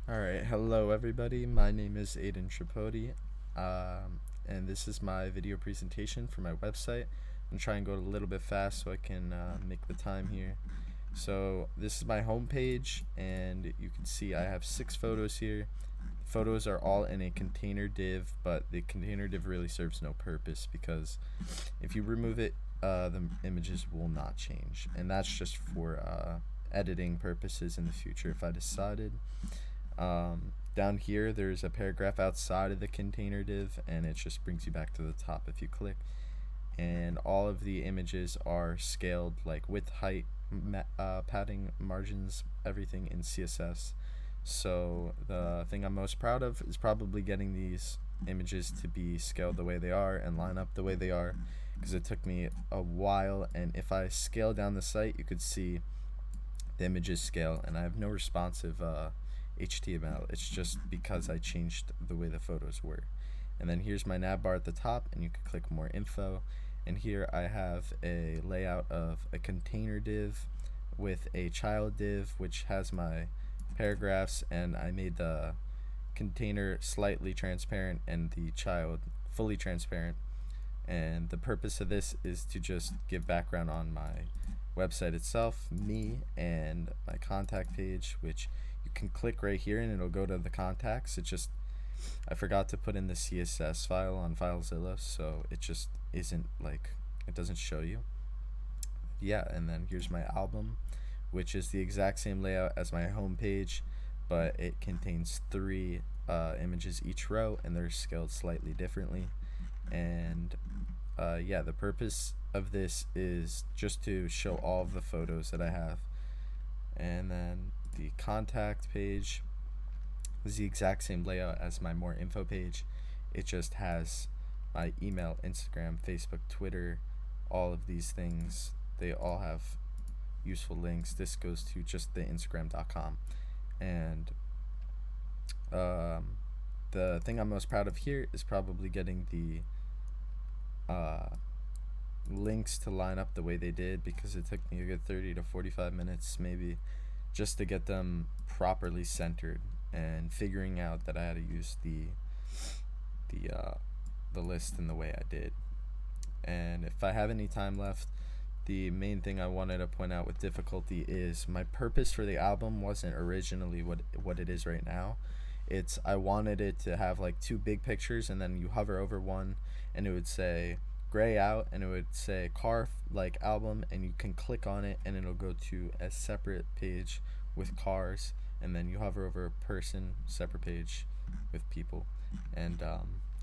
Alright, hello everybody, my name is Aidan Tripodi, and this is my video presentation for my website. I'm trying to go a little bit fast so I can make the time here. So this is my home page, and you can see I have 6 photos here. Photos are all in a container div, but the container div really serves no purpose because if you remove it, the images will not change, and that's just for editing purposes in the future if I decided. Down here, there's a paragraph outside of the container div, and it just brings you back to the top if you click. And all of the images are scaled, like width, height, padding, margins, everything in CSS. So the thing I'm most proud of is probably getting these images to be scaled the way they are and line up the way they are, because it took me a while. And if I scale down the site, you could see the images scale, and I have no responsive HTML. It's just because I changed the way the photos were. And then here's my nav bar at the top, and you can click more info. And here I have a layout of a container div with a child div, which has my paragraphs, and I made the container slightly transparent and the child fully transparent. And the purpose of this is to just give background on my website itself, me, and my contact page, which you can click right here and it'll go to the contacts. I forgot to put in the CSS file on FileZilla, so it just isn't like, it doesn't show you. Yeah, and then here's my album, which is the exact same layout as my home page, but it contains 3 images each row, and they're scaled slightly differently. And yeah, the purpose of this is just to show all of the photos that I have. And then the contact page is the exact same layout as my more info page. It just has my email, Instagram, Facebook, Twitter, all of these things. They all have useful links. This goes to just the Instagram.com. And the thing I'm most proud of here is probably getting the links to line up the way they did, because it took me a good 30 to 45 minutes maybe just to get them properly centered, and figuring out that I had to use the list in the way I did. And if I have any time left, the main thing I wanted to point out with difficulty is my purpose for the album wasn't originally what it is right now. I wanted it to have like 2 big pictures, and then you hover over one and it would say gray out, and it would say car like album, and you can click on it and it'll go to a separate page with cars, and then you hover over a person, separate page with people. And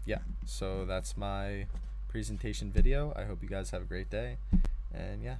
yeah, so that's my presentation video. I hope you guys have a great day, and yeah,